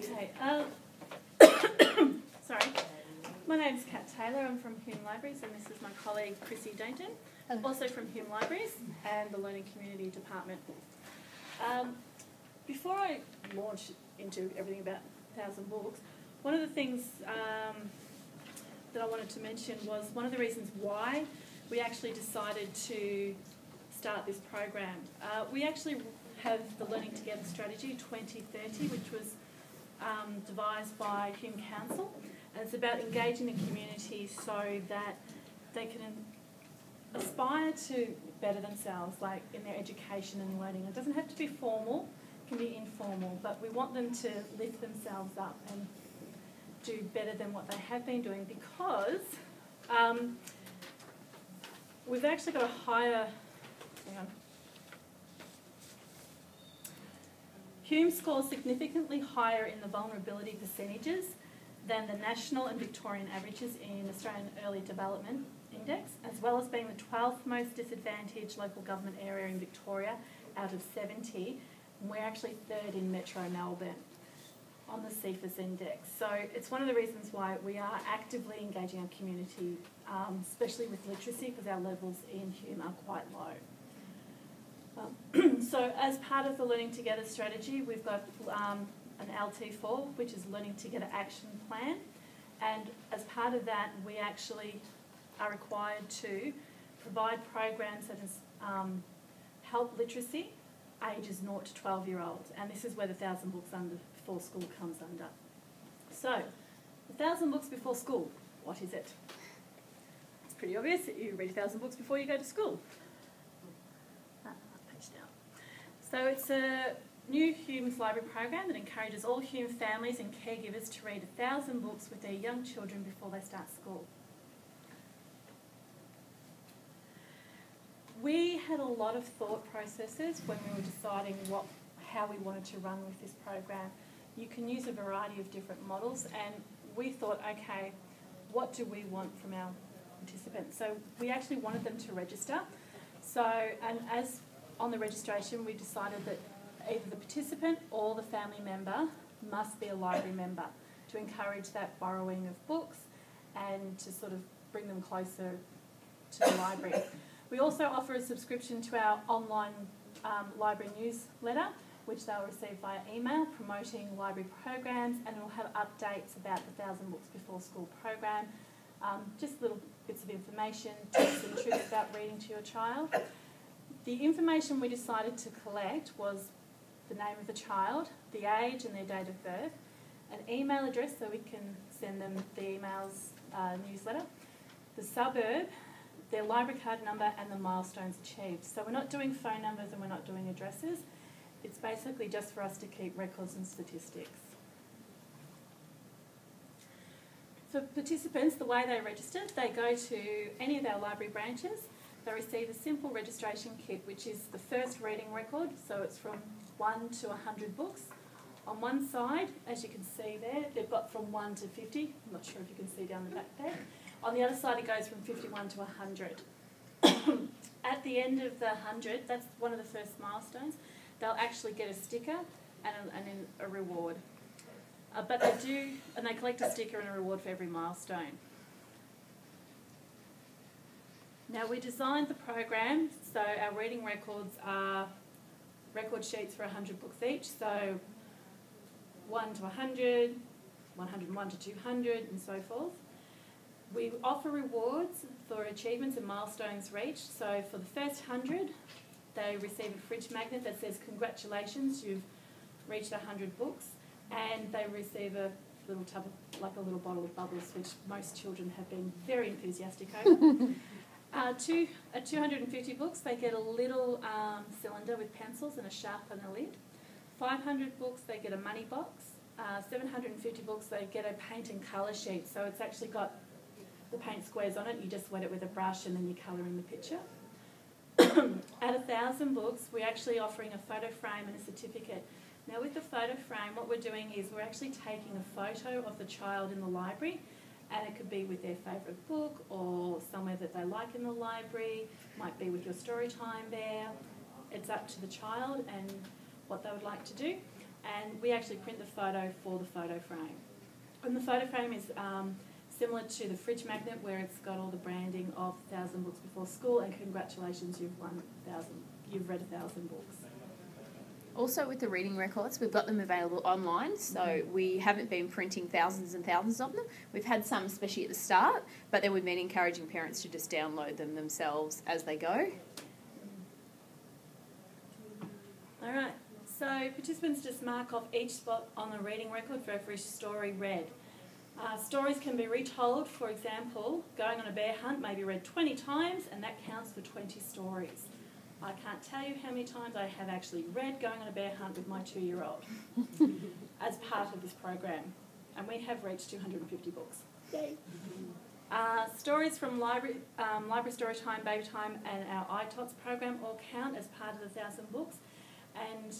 Okay. Sorry. My name's Kat Taylor. I'm from Hume Libraries, and this is my colleague Chrissy Dainton, also from Hume Libraries and the Learning Community Department. Before I launch into everything about 1,000 books, one of the things that I wanted to mention was one of the reasons why we actually decided to start this program. We actually have the Learning Together Strategy 2030, which was devised by Hume Council, and it's about engaging the community so that they can aspire to better themselves, like in their education and learning. It doesn't have to be formal, it can be informal, but we want them to lift themselves up and do better than what they have been doing, because we've actually got a higher, Hume scores significantly higher in the vulnerability percentages than the national and Victorian averages in Australian Early Development Index, as well as being the 12th most disadvantaged local government area in Victoria out of 70. And we're actually third in Metro Melbourne on the CYSIG index. So it's one of the reasons why we are actively engaging our community, especially with literacy, because our levels in Hume are quite low. So as part of the Learning Together strategy, we've got an LT4, which is Learning Together Action Plan. And as part of that, we actually are required to provide programs that help literacy ages 0 to 12-year-olds. And this is where the 1,000 books before school comes under. So, 1,000 books before school, what is it? It's pretty obvious that you read 1,000 books before you go to school. So it's a new Hume's library program that encourages all Hume families and caregivers to read 1,000 books with their young children before they start school. We had a lot of thought processes when we were deciding how we wanted to run with this program. You can use a variety of different models, and we thought, okay, what do we want from our participants? So we actually wanted them to register. So, and as on the registration, we decided that either the participant or the family member must be a library member to encourage that borrowing of books and to sort of bring them closer to the library. We also offer a subscription to our online library newsletter, which they'll receive via email, promoting library programs, and it will have updates about the 1,000 Books Before School program, just little bits of information, tips and tricks about reading to your child. The information we decided to collect was the name of the child, the age and their date of birth, an email address so we can send them the emails newsletter, the suburb, their library card number, and the milestones achieved. So we're not doing phone numbers and we're not doing addresses. It's basically just for us to keep records and statistics. For participants, the way they register, they go to any of our library branches. They receive a simple registration kit, which is the first reading record, so it's from 1 to 100 books. On one side, as you can see there, they've got from 1 to 50. I'm not sure if you can see down the back there. On the other side, it goes from 51 to 100. At the end of the 100, that's one of the first milestones, they'll actually get a sticker and a reward. But they do, and they collect a sticker and a reward for every milestone. Now, we designed the program so our reading records are record sheets for 100 books each, so 1 to 100, 101 to 200, and so forth. We offer rewards for achievements and milestones reached. So for the first 100, they receive a fridge magnet that says, "Congratulations, you've reached 100 books," and they receive a little tub of, like a little bottle of bubbles, which most children have been very enthusiastic over. At 250 books, they get a little cylinder with pencils and a sharp and a lid. 500 books, they get a money box. 750 books, they get a paint and colour sheet. So it's actually got the paint squares on it. You just wet it with a brush and then you colour in the picture. At 1,000 books, we're actually offering a photo frame and a certificate. Now, with the photo frame, what we're doing is we're actually taking a photo of the child in the library, and it could be with their favourite book or somewhere that they like in the library, might be with your story time there. It's up to the child and what they would like to do. and we actually print the photo for the photo frame. And the photo frame is similar to the fridge magnet, where it's got all the branding of 1,000 books before school, and congratulations, you've read 1,000 books. Also with the reading records, we've got them available online, so we haven't been printing thousands and thousands of them. We've had some, especially at the start, but then we've been encouraging parents to just download them themselves as they go. All right, so participants just mark off each spot on the reading record for every story read. Stories can be retold. For example, Going on a Bear Hunt may be read 20 times, and that counts for 20 stories. I can't tell you how many times I have actually read Going on a Bear Hunt with my 2-year-old as part of this program. And we have reached 250 books. Yay! Stories from library story time, baby time, and our ITOTS program all count as part of the 1,000 books. And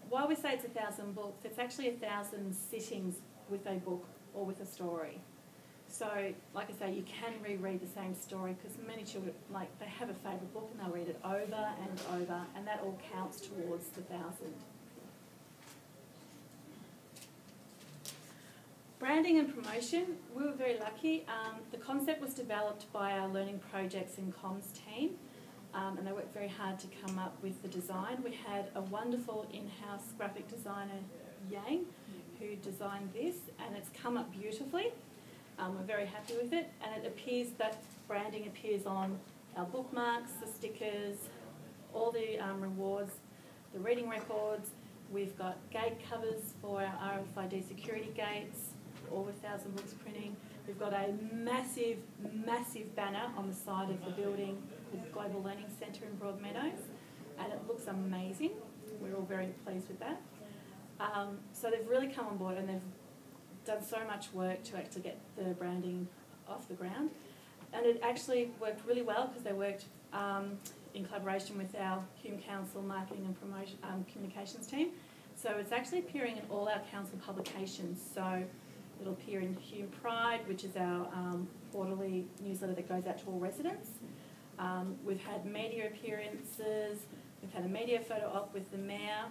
while we say it's 1,000 books, it's actually 1,000 sittings with a book or with a story. So, like I say, you can reread the same story, because many children, they have a favourite book and they'll read it over and over, and that all counts towards the 1,000. Branding and promotion, we were very lucky. The concept was developed by our Learning Projects and Comms team, and they worked very hard to come up with the design. We had a wonderful in-house graphic designer, Yang, who designed this, and it's come up beautifully. We're very happy with it, and it appears that branding appears on our bookmarks, the stickers, all the rewards, the reading records. We've got gate covers for our RFID security gates, all 1,000 books printing. We've got a massive, massive banner on the side of the building with the Global Learning Centre in Broadmeadows, and it looks amazing. We're all very pleased with that. So they've really come on board, and they've done so much work to actually get the branding off the ground. And it actually worked really well, because they worked in collaboration with our Hume Council Marketing and Promotion Communications team. So it's actually appearing in all our council publications. So it'll appear in Hume Pride, which is our quarterly newsletter that goes out to all residents. We've had media appearances. We've had a media photo op with the mayor.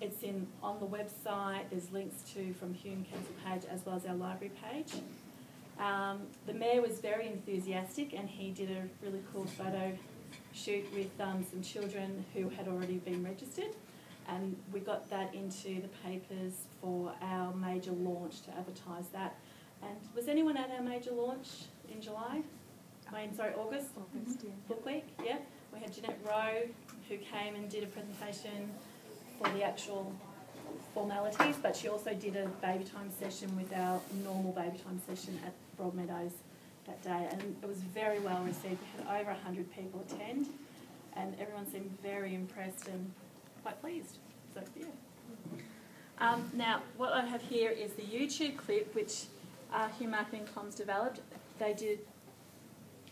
It's on the website. There's links from Hume Council page as well as our library page. The mayor was very enthusiastic, and he did a really cool photo shoot with some children who had already been registered, and we got that into the papers for our major launch to advertise that. And was anyone at our major launch in July? August? August, yeah. Book Week, yeah. We had Jeanette Rowe, who came and did a presentation for the actual formalities, but she also did a baby time session with our normal baby time session at Broadmeadows that day, and it was very well received. We had over 100 people attend, and everyone seemed very impressed and quite pleased. So, yeah. Now, what I have here is the YouTube clip which Hume Marketing Comms developed. They did,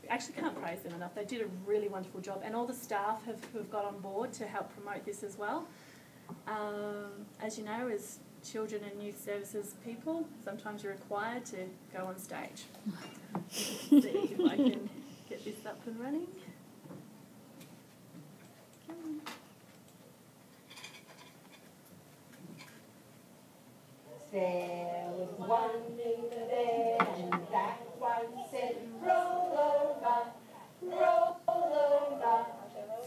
actually can't praise them enough, they did a really wonderful job, and all the staff who've got on board to help promote this as well. As you know, as children and youth services people, sometimes you're required to go on stage. See if I can get this up and running. There was one little bear, and that one said, roll over.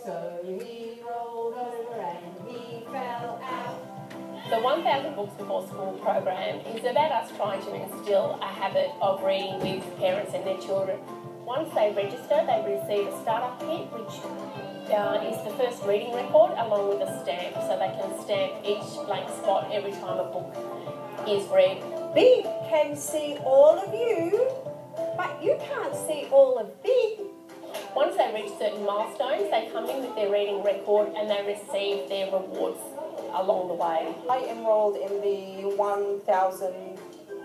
So he rolled over and he fell out. The 1,000 Books Before School program is about us trying to instill a habit of reading with parents and their children. Once they register, they receive a startup kit, which is the first reading record along with a stamp, so they can stamp each blank spot every time a book is read. Big can see all of you, but you can't see all of Big. Once they reach certain milestones, they come in with their reading record and they receive their rewards along the way. I enrolled in the 1,000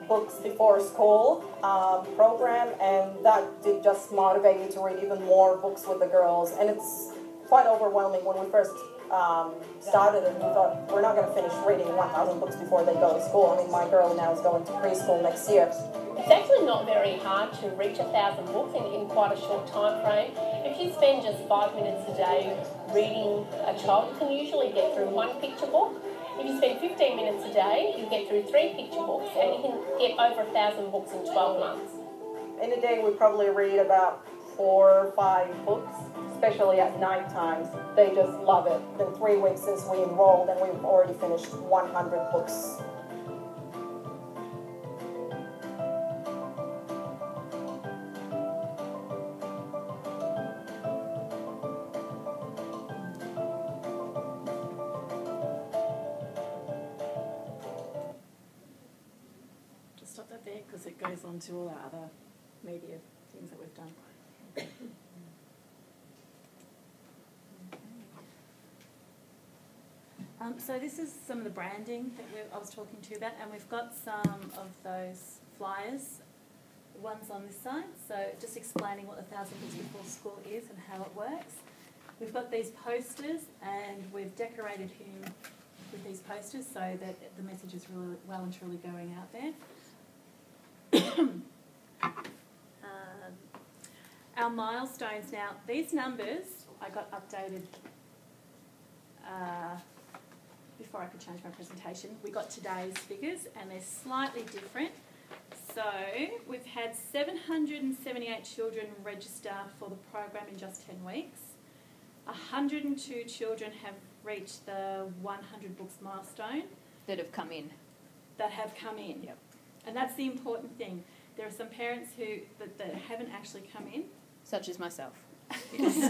Books Before School program, and that did just motivate me to read even more books with the girls. And it's quite overwhelming. When we first started it, we thought we're not going to finish reading 1,000 books before they go to school. I mean, my girl now is going to preschool next year. It's actually not very hard to reach 1,000 books in quite a short time frame. If you spend just 5 minutes a day reading a child, you can usually get through one picture book. If you spend 15 minutes a day, you get through 3 picture books, and you can get over 1,000 books in 12 months. In a day, we probably read about 4 or 5 books, especially at night times. They just love it. Been 3 weeks since we enrolled, and we've already finished 100 books. Just stop that there because it goes on to all our other media things that we've done. So this is some of the branding that I was talking to you about, and we've got some of those flyers. One's on this side, so just explaining what the 1,000 Books Before School is and how it works. We've got these posters, and we've decorated Hume with these posters so that the message is really well and truly going out there. Our milestones now, these numbers I got updated before I could change my presentation. We got today's figures and they're slightly different. So we've had 778 children register for the program in just 10 weeks. 102 children have reached the 100 books milestone. That have come in. Yep. And that's the important thing. There are some parents that haven't actually come in. Such as myself. There's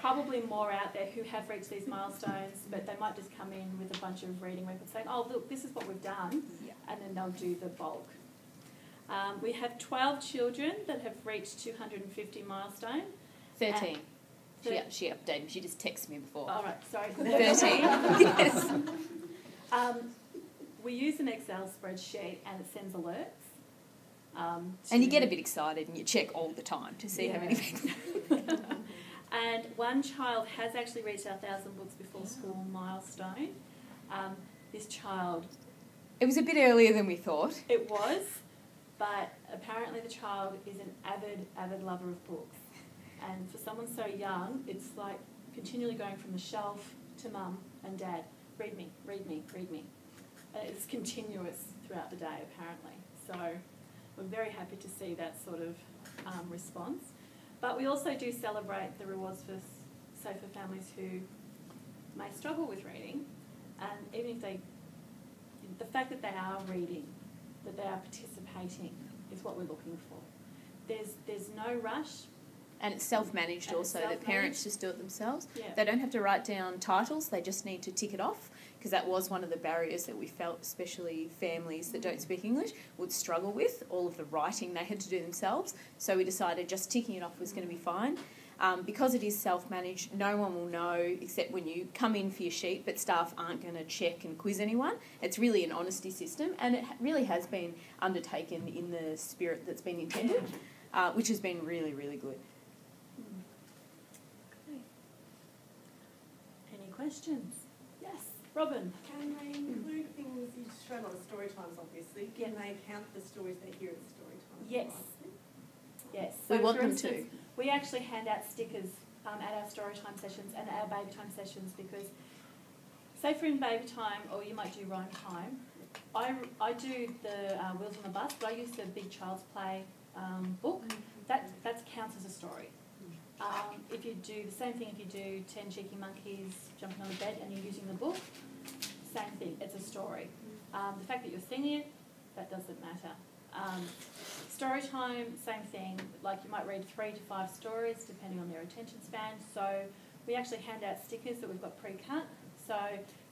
probably more out there who have reached these milestones, but they might just come in with a bunch of reading records saying, oh, look, this is what we've done, and then they'll do the bulk. We have 12 children that have reached 250 milestone. 13. She updated me. She just texted me before. All right, sorry. 13. Yes. We use an Excel spreadsheet and it sends alerts. And you get a bit excited and you check all the time to see how many people. And one child has actually reached our 1,000 Books Before School milestone. This child... It was a bit earlier than we thought. It was, but apparently the child is an avid lover of books. And for someone so young, it's like continually going from the shelf to mum and dad. Read me, read me, read me. And it's continuous throughout the day, apparently. So we're very happy to see that sort of response. But we also do celebrate the rewards for safer families who may struggle with reading. And even if the fact that they are reading, that they are participating is what we're looking for. There's no rush. And it's self-managed And also, it's that parents just do it themselves. Yeah. They don't have to write down titles, they just need to tick it off, because that was one of the barriers that we felt, especially families that don't speak English, would struggle with, all of the writing they had to do themselves. So we decided just ticking it off was going to be fine. Because it is self-managed, no one will know except when you come in for your sheet, but staff aren't going to check and quiz anyone. It's really an honesty system, and it really has been undertaken in the spirit that's been intended, which has been really, really good. Okay. Any questions? Yes, Robin. Can they include things you've shown on the story times, obviously? Can they count the stories they hear at the story times? Yes. Yes. We want for them instance, to. We actually hand out stickers at our story time sessions and our baby time sessions because, say for in baby time, or you might do rhyme time, I do the Wheels on the Bus, but I use the Big Child's Play book. That counts as a story. If you do the same thing, if you do 10 cheeky monkeys jumping on the bed and you're using the book, same thing, it's a story. The fact that you're singing it, that doesn't matter. Story time, same thing, like you might read 3 to 5 stories depending on their attention span. So we actually hand out stickers that we've got pre-cut. So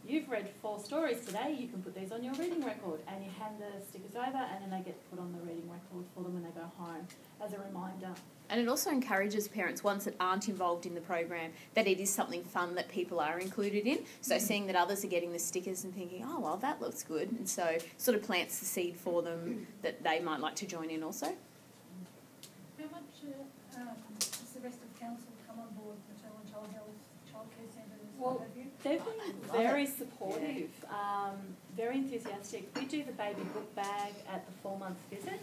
you've read 4 stories today, you can put these on your reading record, and you hand the stickers over and then they get put on the reading record for them when they go home as a reminder. And it also encourages parents, ones that aren't involved in the program, that it is something fun that people are included in. So seeing that others are getting the stickers and thinking, oh, well, that looks good. And so sort of plants the seed for them that they might like to join in also. How much does the rest of council come on board, maternal and child health, childcare centres, what have you? They've been very supportive, very enthusiastic. We do the baby book bag at the 4-month visit,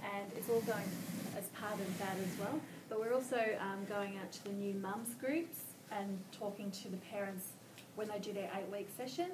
and it's all going as part of that as well. But we're also going out to the new mums groups and talking to the parents when they do their 8-week session.